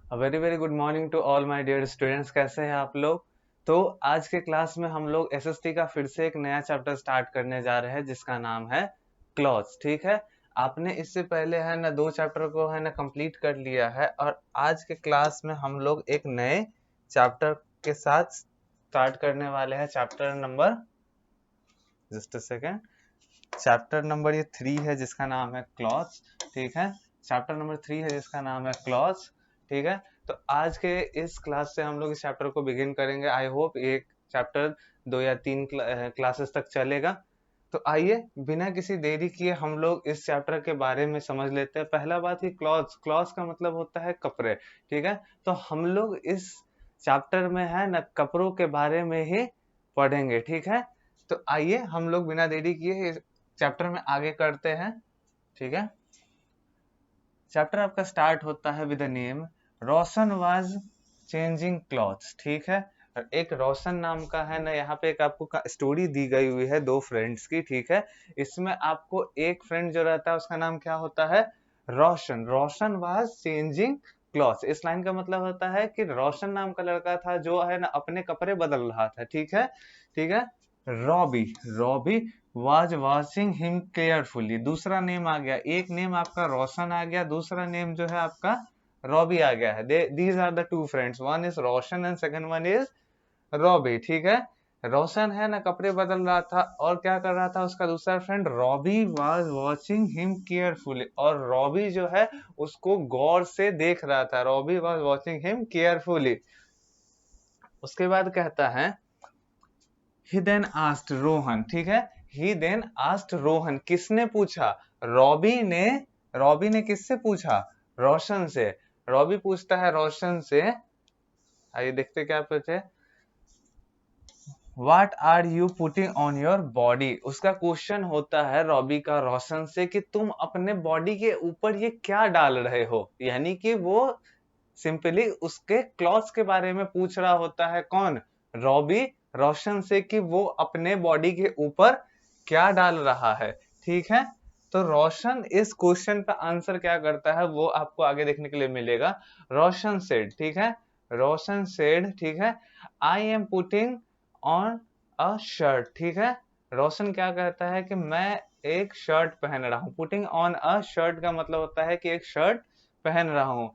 Very very good morning to all my dear students. कैसे हैं आप लोग? तो आज के क्लास में हम लोग एसएसटी का फिर से एक नया चैप्टर स्टार्ट करने जा रहे हैं जिसका नाम है क्लॉज। ठीक है, आपने इससे पहले है ना 2 चैप्टर को है ना कंप्लीट कर लिया है और आज के क्लास में हम लोग एक नए चैप्टर के साथ स्टार्ट करने वाले हैं। Chapter number just a second, chapter number ये 3 है जिसका नाम है क्लॉज। ठीक है, चैप्टर नंबर 3 है जिसका नाम है क्लॉज। ठीक है, तो आज के इस क्लास से हम लोग इस चैप्टर को बिगिन करेंगे। आई होप एक चैप्टर 2 या 3 क्लासेस तक चलेगा। तो आइए बिना किसी देरी किए हम लोग इस चैप्टर के बारे में समझ लेते हैं। पहला बात ही क्लॉज, क्लॉज का मतलब होता है कपड़े। ठीक है, तो हम लोग इस चैप्टर में है ना कपड़ों के बारे में ही पढ़ेंगे। ठीक है, तो आइए हम लोग बिना देरी किए चैप्टर में आगे करते हैं। ठीक है, चैप्टर आपका स्टार्ट होता है with the name Roshan was changing clothes. ठीक है, और एक रोशन नाम का है ना, यहाँ पे एक आपको स्टोरी दी गई हुई है 2 फ्रेंड्स की। ठीक है, इसमें आपको एक फ्रेंड जो रहता है उसका नाम क्या होता है? रोशन। रोशन वाज चेंजिंग क्लॉथ्स, इस लाइन का मतलब होता है कि रोशन नाम का लड़का था जो है ना अपने कपड़े बदल रहा था। ठीक है, ठीक है। Robbie, Robbie was watching him carefully, दूसरा नेम आ गया। एक नेम आपका रोशन आ गया, दूसरा नेम जो है आपका रॉबी आ गया है। These are the 2 friends, one is Roshan and second one is Robbie. ठीक है, रोशन है ना कपड़े बदल रहा था और क्या कर रहा था उसका दूसरा friend Robbie was watching him carefully, और रॉबी जो है उसको गौर से देख रहा था। Robbie was watching him carefully. उसके बाद कहता है ही देन आस्क्ड रोहन। ठीक है, ही देन आस्क्ड रोहन, किसने पूछा? रॉबी ने। रॉबी ने किससे पूछा? रोशन से। रॉबी पूछता है रोशन से, आइए देखते क्या पूछे। What are you putting on your body? उसका क्वेश्चन होता है रॉबी का रोशन से कि तुम अपने बॉडी के ऊपर ये क्या डाल रहे हो। यानी कि वो सिंपली उसके क्लॉथ्स के बारे में पूछ रहा होता है। कौन? रॉबी रोशन से कि वो अपने बॉडी के ऊपर क्या डाल रहा है। ठीक है, तो रोशन इस क्वेश्चन का आंसर क्या करता है वो आपको आगे देखने के लिए मिलेगा। रोशन सेड, ठीक है, रोशन सेड, ठीक है, I am putting on a shirt. ठीक है, रोशन क्या कहता है कि मैं एक शर्ट पहन रहा हूँ। पुटिंग ऑन अ शर्ट का मतलब होता है कि एक शर्ट पहन रहा हूँ।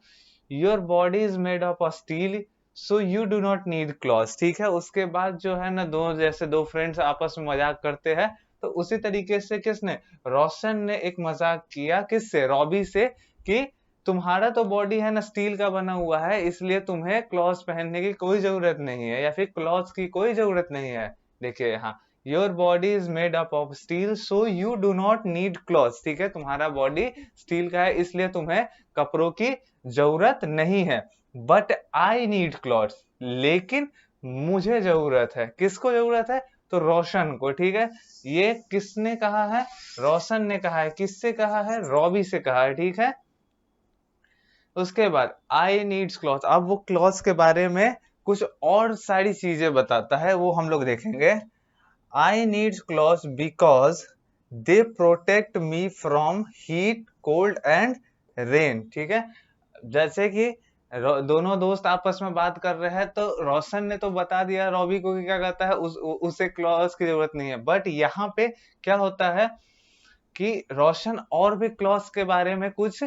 Your body is made of steel so you do not need cloth. ठीक है, उसके बाद जो है ना जैसे 2 फ्रेंड्स आपस में मजाक करते हैं, तो उसी तरीके से किसने? रोशन ने एक मजाक किया, किससे? रॉबी से, कि तुम्हारा तो बॉडी है ना स्टील का बना हुआ है, इसलिए तुम्हें क्लॉथ्स पहनने की कोई जरूरत नहीं है, या फिर क्लॉथ्स की कोई जरूरत नहीं है। देखिए यहाँ, your body is made up of steel so you do not need clothes. ठीक है, तुम्हारा बॉडी स्टील का है इसलिए तुम्हें कपड़ों की जरूरत नहीं है। बट आई नीड क्लॉथ्स, लेकिन मुझे जरूरत है। किसको जरूरत है? तो रोशन को। ठीक है, ये किसने कहा है? रोशन ने कहा है। किससे कहा है? रॉबी से कहा है। ठीक है, उसके बाद आई नीड्स क्लॉथ, अब वो क्लॉथ के बारे में कुछ और सारी चीजें बताता है, वो हम लोग देखेंगे। I needs cloth because they protect me from heat cold and rain. ठीक है, जैसे कि दोनों दोस्त आपस में बात कर रहे हैं, तो रोशन ने तो बता दिया रॉबी को कि क्या कहता है उसे क्लॉथ की जरूरत नहीं है। बट यहाँ पे क्या होता है कि रोशन और भी क्लॉथ के बारे में कुछ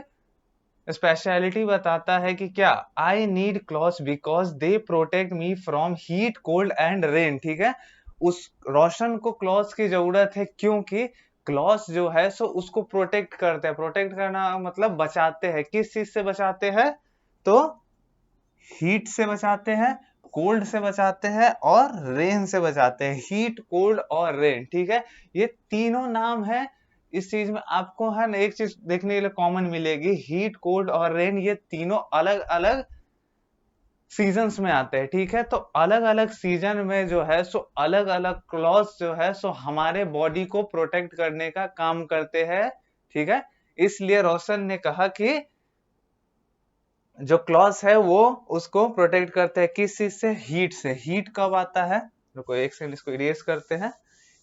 स्पेशलिटी बताता है कि क्या? I need clothes because they protect me from heat cold and rain. ठीक है, उस रोशन को क्लॉथ्स की जरूरत है क्योंकि क्लॉथ्स जो है सो उसको प्रोटेक्ट करते हैं। प्रोटेक्ट करना मतलब बचाते हैं। किस चीज से बचाते हैं? तो हीट से बचाते हैं, कोल्ड से बचाते हैं और रेन से बचाते हैं। हीट, कोल्ड और रेन। ठीक है, ये तीनों नाम है। इस चीज में आपको है ना एक चीज देखने के लिए कॉमन मिलेगी, हीट, कोल्ड और रेन, ये तीनों अलग अलग सीजन्स में आते हैं। ठीक है, तो अलग अलग सीजन में जो है सो अलग अलग क्लॉथ्स जो है सो हमारे बॉडी को प्रोटेक्ट करने का काम करते हैं। ठीक है, इसलिए रोशन ने कहा कि जो क्लॉथ है वो उसको प्रोटेक्ट करते हैं। किस चीज से? हीट से। हीट कब आता है? रुको एक सेकंड, इसको इरेज करते हैं।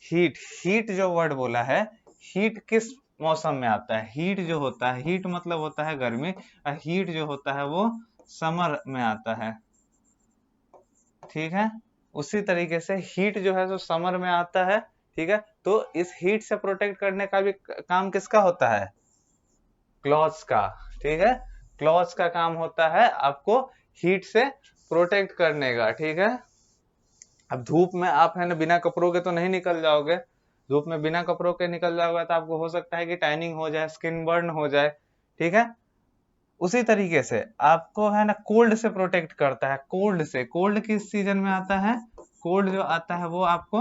हीट, हीट जो वर्ड बोला है, हीट किस मौसम में आता है? हीट जो होता है, हीट मतलब होता है गर्मी, और हीट जो होता है वो समर में आता है, ठीक है। उसी तरीके से हीट जो है जो समर में आता है, ठीक है। तो इस हीट से प्रोटेक्ट करने का भी काम किसका होता है? क्लॉथ्स का, ठीक है। क्लॉथ्स का काम होता है आपको हीट से प्रोटेक्ट करने का, ठीक है। अब धूप में आप है ना बिना कपड़ों के तो नहीं निकल जाओगे। धूप में बिना कपड़ों के निकल जाओगे तो आपको हो सकता है कि टैनिंग हो जाए, स्किन बर्न हो जाए, ठीक है। उसी तरीके से आपको है ना कोल्ड से प्रोटेक्ट करता है। कोल्ड से, कोल्ड किस सीजन में आता है? कोल्ड जो आता है वो आपको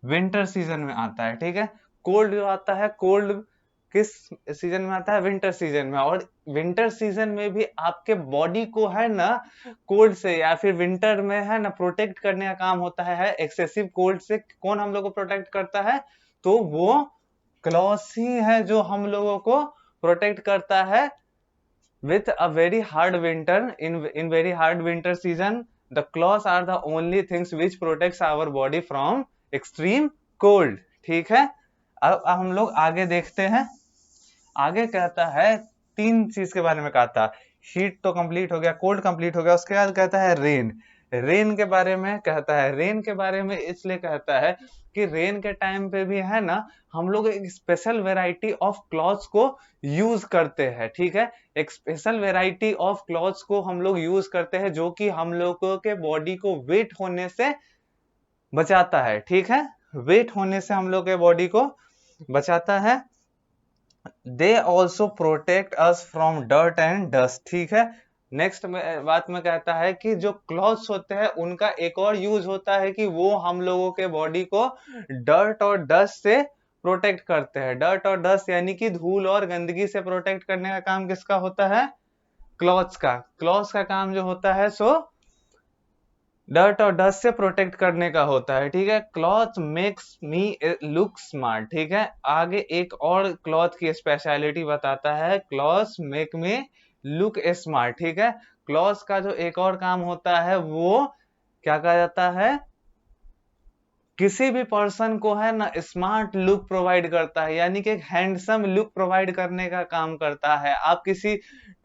विंटर सीजन में आता है, ठीक है। कोल्ड जो आता है, कोल्ड किस सीजन में आता है? विंटर सीजन में। और विंटर सीजन में भी आपके बॉडी को है ना कोल्ड से या फिर विंटर में है ना प्रोटेक्ट करने का काम होता है एक्सेसिव कोल्ड से। कौन हम लोग को प्रोटेक्ट करता है? तो वो क्लॉथ्स ही है जो हम लोगों को प्रोटेक्ट करता है with a very hard winter in very hard winter season. The clothes are the only things which protects our body from extreme cold, ठीक है। अब हम लोग आगे देखते हैं। आगे कहता है, तीन चीज के बारे में कहा था। हीट तो कंप्लीट हो गया, कोल्ड कंप्लीट हो गया, उसके बाद कहता है रेन। रेन के बारे में कहता है। रेन के बारे में इसलिए कहता है कि रेन के टाइम पे भी है ना हम लोग एक स्पेशल वेराइटी ऑफ क्लॉथ्स को यूज करते हैं, ठीक है। एक स्पेशल वेराइटी ऑफ क्लॉथ्स को हम लोग यूज करते हैं जो कि हम लोगों के बॉडी को वेट होने से बचाता है, ठीक है। वेट होने से हम लोग के बॉडी को बचाता है। They also protect us from dirt and dust, ठीक है। नेक्स्ट बात में कहता है कि जो क्लॉथ्स होते हैं उनका एक और यूज होता है कि वो हम लोगों के बॉडी को डर्ट और डस्ट से प्रोटेक्ट करते हैं। डर्ट और डस्ट यानी कि धूल और गंदगी से प्रोटेक्ट करने का काम किसका होता है? क्लॉथ्स का। क्लॉथ्स का काम जो होता है सो डर्ट और डस्ट से प्रोटेक्ट करने का होता है, ठीक है। Cloth makes me look smart, ठीक है। आगे एक और क्लॉथ की स्पेशलिटी बताता है, cloth make me look smart, ठीक है। क्लॉथ का जो एक और काम होता है वो क्या कहा जाता है? किसी भी पर्सन को है ना स्मार्ट लुक प्रोवाइड करता है, यानी कि एक हैंडसम लुक प्रोवाइड करने का काम करता है। आप किसी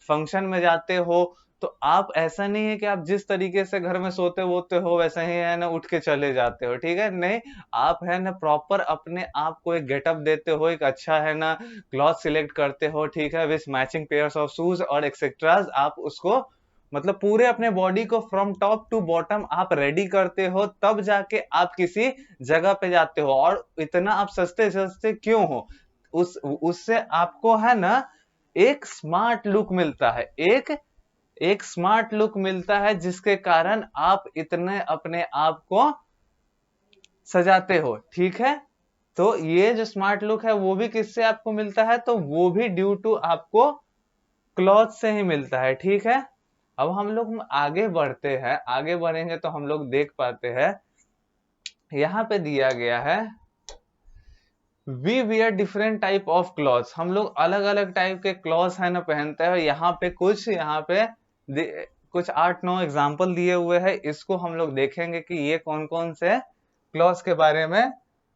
फंक्शन में जाते हो तो आप ऐसा नहीं है कि आप जिस तरीके से घर में सोते वोते हो वैसे ही है ना उठ के चले जाते हो, ठीक है। नहीं, आप है ना प्रॉपर अपने आप को एक गेटअप देते हो, एक अच्छा है ना क्लॉथ सिलेक्ट करते हो, ठीक है, with matching pairs of shoes और एक्सेट्राज। आप उसको मतलब पूरे अपने बॉडी को फ्रॉम टॉप टू बॉटम आप रेडी करते हो, तब जाके आप किसी जगह पे जाते हो। और इतना आप सस्ते सस्ते क्यों हो? उससे आपको है ना एक स्मार्ट लुक मिलता है, एक एक स्मार्ट लुक मिलता है जिसके कारण आप इतने अपने आप को सजाते हो, ठीक है। तो ये जो स्मार्ट लुक है वो भी किससे आपको मिलता है? तो वो भी ड्यू टू आपको क्लॉथ से ही मिलता है, ठीक है। अब हम लोग आगे बढ़ते हैं। आगे बढ़ेंगे तो हम लोग देख पाते हैं यहाँ पे दिया गया है we wear different type of clothes. हम लोग अलग अलग टाइप के क्लॉथ्स है ना पहनते हैं। यहाँ पे कुछ 8-9 एग्जाम्पल दिए हुए हैं। इसको हम लोग देखेंगे कि ये कौन कौन से क्लॉथ्स के बारे में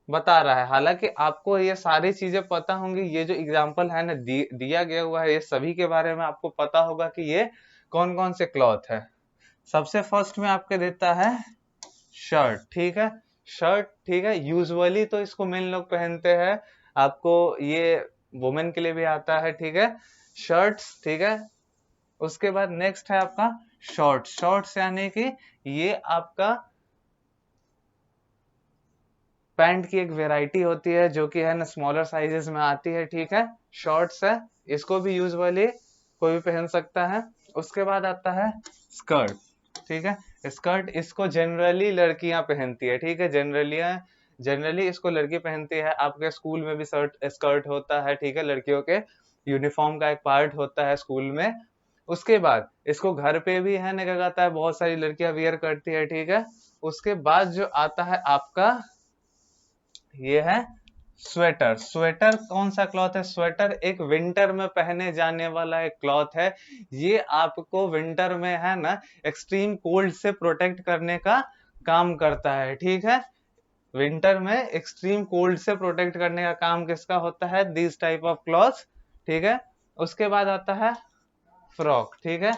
बता रहा है। हालांकि आपको ये सारी चीजें पता होंगी, ये जो एग्जाम्पल है ना दिया गया हुआ है ये सभी के बारे में आपको पता होगा कि ये कौन कौन से क्लॉथ है। सबसे फर्स्ट में आपके देता है शर्ट, ठीक है। शर्ट, ठीक है, यूजुअली तो इसको मेन लोग पहनते हैं। आपको ये वुमेन के लिए भी आता है, ठीक है, शर्ट्स, ठीक है। उसके बाद नेक्स्ट है आपका शॉर्ट्स। शॉर्ट्स यानी कि ये आपका पैंट की एक वेराइटी होती है जो कि है ना स्मॉलर साइजेस में आती है, ठीक है। शॉर्ट्स है, इसको भी यूजुअली कोई भी पहन सकता है। उसके बाद आता है स्कर्ट, ठीक है। स्कर्ट इसको जनरली लड़कियां पहनती है, ठीक है। जनरली इसको लड़की पहनती है। आपके स्कूल में भी स्कर्ट होता है, ठीक है, लड़कियों के यूनिफॉर्म का एक पार्ट होता है स्कूल में। उसके बाद इसको घर पे भी है ना क्या कहता है बहुत सारी लड़कियां वियर करती है, ठीक है। उसके बाद जो आता है आपका ये है स्वेटर। स्वेटर कौन सा क्लॉथ है? स्वेटर एक विंटर में पहने जाने वाला एक क्लॉथ है। ये आपको विंटर में है ना एक्सट्रीम कोल्ड से प्रोटेक्ट करने का काम करता है, ठीक है। विंटर में एक्सट्रीम कोल्ड से प्रोटेक्ट करने का काम किसका होता है? दिस टाइप ऑफ क्लॉथ, ठीक है। उसके बाद आता है फ्रॉक, ठीक है।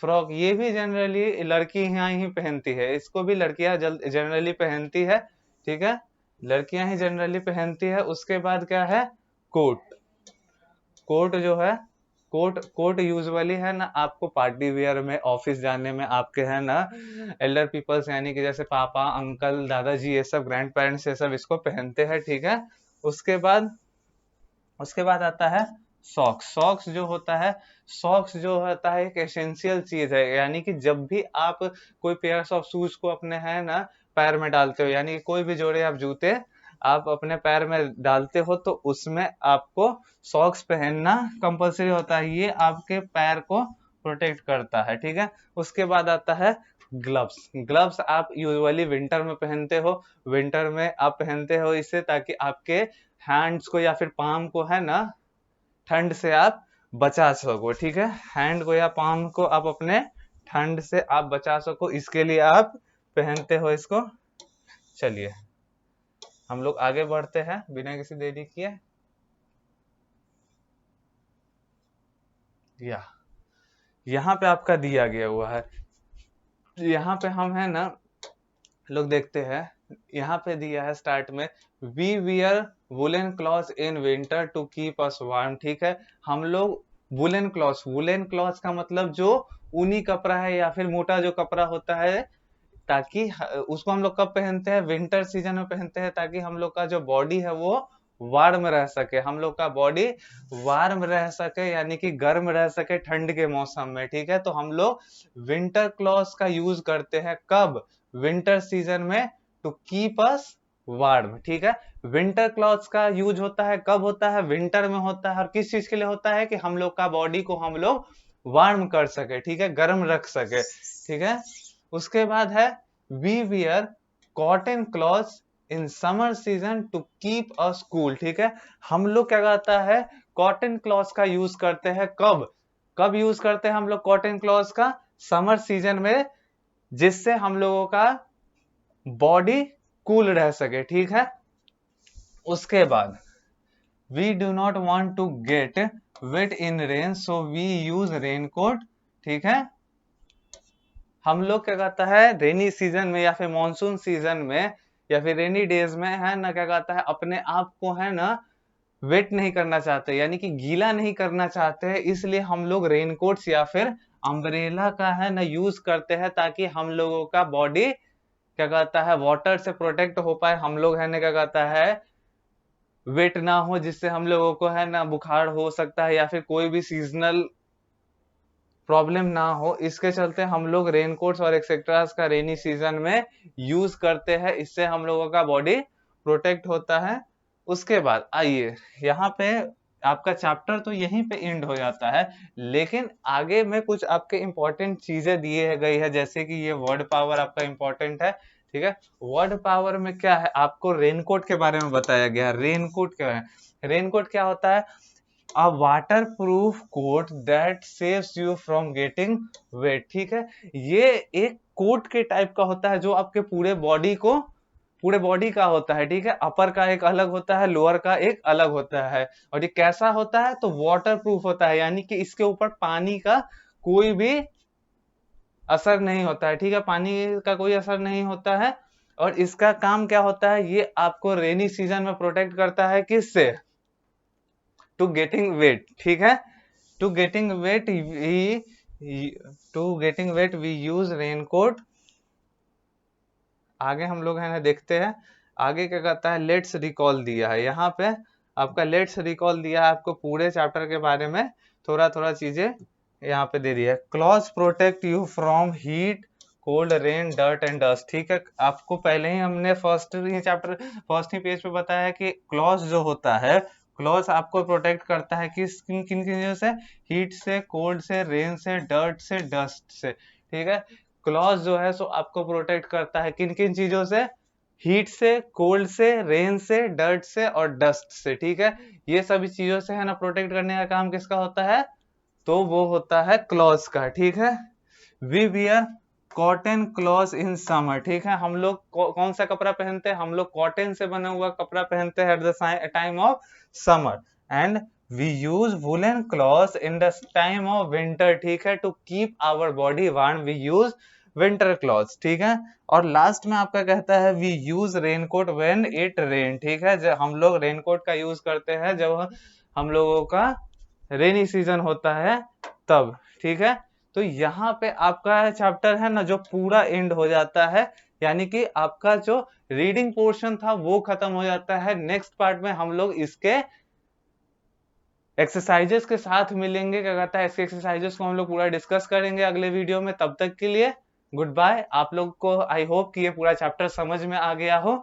फ्रॉक ये भी जनरली लड़कियां ही पहनती है, इसको भी लड़कियां जनरली पहनती है, ठीक है, लड़कियां ही जनरली पहनती है। उसके बाद क्या है, कोट। कोट जो है, कोट कोट यूजुअली है ना आपको पार्टी वेयर में, ऑफिस जाने में आपके है ना एल्डर पीपल्स यानी कि जैसे पापा, अंकल, दादाजी, ये सब ग्रैंड पेरेंट्स ये सब इसको पहनते हैं, ठीक है। उसके बाद उसके बाद आता है सॉक्स। सॉक्स जो होता है, सॉक्स जो होता है एक एसेंशियल चीज है, यानी कि जब भी आप कोई पेयर्स ऑफ शूज को अपने है ना पैर में डालते हो, यानी कि कोई भी जोड़े आप जूते आप अपने पैर में डालते हो, तो उसमें आपको सॉक्स पहनना कंपलसरी होता है, ये आपके पैर को प्रोटेक्ट करता है, ठीक है। उसके बाद आता है ग्लव्स। ग्लव्स आप यूजुअली विंटर में पहनते हो, विंटर में आप पहनते हो इसे ताकि आपके हैंड्स को या फिर पाम को है ना ठंड से आप बचा सको, ठीक है। हैंड को या पाम को आप अपने ठंड से आप बचा सको, इसके लिए आप पहनते हो इसको। चलिए हम लोग आगे बढ़ते हैं बिना किसी देरी किए। या यहाँ पे आपका दिया गया हुआ है, यहाँ पे हम है ना लोग देखते हैं, यहाँ पे दिया है स्टार्ट में, we wear woollen cloth in winter to keep us warm, ठीक है। हम लोग वुलन क्लॉथ, वुलन क्लॉथ का मतलब जो ऊनी कपड़ा है या फिर मोटा जो कपड़ा होता है, ताकि उसको हम लोग कब पहनते हैं, विंटर सीजन में पहनते हैं, ताकि हम लोग का जो बॉडी है वो वार्म रह सके, हम लोग का बॉडी वार्म रह सके, यानी कि गर्म रह सके ठंड के मौसम में, ठीक है। तो हम लोग विंटर क्लॉथ्स का यूज करते हैं कब, विंटर सीजन में, टू कीप अस वार्म, ठीक है। विंटर क्लॉथ्स का यूज होता है कब होता है, विंटर में होता है, और किस चीज के लिए होता है कि हम लोग का बॉडी को हम लोग वार्म कर सके, ठीक है, गर्म रख सके, ठीक है। उसके बाद है we wear cotton clothes in summer season to keep us cool, ठीक है। हम लोग क्या कहता है, कॉटन क्लॉथ्स का यूज करते हैं कब, कब यूज करते हैं हम लोग कॉटन क्लॉथ्स का, समर सीजन में, जिससे हम लोगों का बॉडी कूल रह सके, ठीक है। उसके बाद we do not want to get wet in rain so we use raincoat, ठीक है। हम लोग क्या कहता है रेनी सीजन में या फिर मॉनसून सीजन में या फिर रेनी डेज में है ना क्या कहता है, अपने आप को है ना वेट नहीं करना चाहते, यानी कि गीला नहीं करना चाहते हैं, इसलिए हम लोग रेनकोट्स या फिर अम्ब्रेला का है ना यूज करते हैं, ताकि हम लोगों का बॉडी क्या कहता है वाटर से प्रोटेक्ट हो पाए, हम लोग है ना क्या कहता है वेट ना हो, जिससे हम लोगों को है ना बुखार हो सकता है या फिर कोई भी सीजनल प्रॉब्लम ना हो, इसके चलते हम लोग रेनकोट्स और एक्सेट्रास का रेनी सीजन में यूज करते हैं, इससे हम लोगों का बॉडी प्रोटेक्ट होता है। उसके बाद आइए यहाँ पे आपका चैप्टर तो यहीं पे एंड हो जाता है, लेकिन आगे में कुछ आपके इंपॉर्टेंट चीजें दिए गई है, जैसे कि ये वर्ड पावर आपका इंपॉर्टेंट है, ठीक है। वर्ड पावर में क्या है, आपको रेनकोट के बारे में बताया गया है। रेनकोट क्या है, रेनकोट क्या होता है, a waterproof coat that saves you from getting wet, ठीक है। ये एक कोट के टाइप का होता है जो आपके पूरे बॉडी को, पूरे बॉडी का होता है, ठीक है। अपर का एक अलग होता है, लोअर का एक अलग होता है, और ये कैसा होता है तो वाटर प्रूफ होता है, यानी कि इसके ऊपर पानी का कोई भी असर नहीं होता है, ठीक है, पानी का कोई असर नहीं होता है। और इसका काम क्या होता है, ये आपको रेनी सीजन में प्रोटेक्ट करता है, किससे, टू गेटिंग वेट, ठीक है। To getting wet we use raincoat. आगे हम लोग है ना देखते हैं, आगे क्या कहता है, लेट्स रिकॉल दिया है यहाँ पे, आपका लेट्स रिकॉल दिया है, आपको पूरे चैप्टर के बारे में थोड़ा थोड़ा चीजें यहाँ पे दे दिया है। Clothes protect you from heat, cold, rain, dirt and dust, ठीक है। आपको पहले ही हमने फर्स्ट ही चैप्टर फर्स्ट ही पेज पे बताया है कि क्लॉथ्स जो होता है, क्लॉथ्स आपको प्रोटेक्ट करता है किस किन किन चीजों से, हीट से, कोल्ड से, रेन से, डर्ट से, डस्ट से, ठीक है। क्लॉथ जो है सो आपको प्रोटेक्ट करता है किन किन चीजों से, हीट से, कोल्ड से, रेन से, डर्ट से और डस्ट से, ठीक है। ये सभी चीजों से है ना प्रोटेक्ट करने का काम किसका होता है, तो वो होता है क्लॉथ्स का, ठीक है। We wear cotton cloth in summer, ठीक है। हम लोग कौन सा कपड़ा पहनते हैं, हम लोग कॉटन से बना हुआ कपड़ा पहनते हैं at the time of summer, and we use woollen cloth in the time of winter, ठीक है, to keep our body warm, we use winter clothes, ठीक है। और लास्ट में आपका कहता है we use raincoat when it rain, ठीक है, जब हम लोग रेनकोट का यूज करते हैं जब हम लोगों का रेनी सीजन होता है तब, ठीक है। तो यहाँ पे आपका चैप्टर है ना जो पूरा एंड हो जाता है, यानी कि आपका जो रीडिंग पोर्शन था वो खत्म हो जाता है। नेक्स्ट पार्ट में हम लोग इसके एक्सरसाइजेस के साथ मिलेंगे, क्या कहता है, इसके एक्सरसाइजेस को हम लोग पूरा डिस्कस करेंगे अगले वीडियो में। तब तक के लिए गुड बाय। आप लोग को आई होप कि ये पूरा चैप्टर समझ में आ गया हो।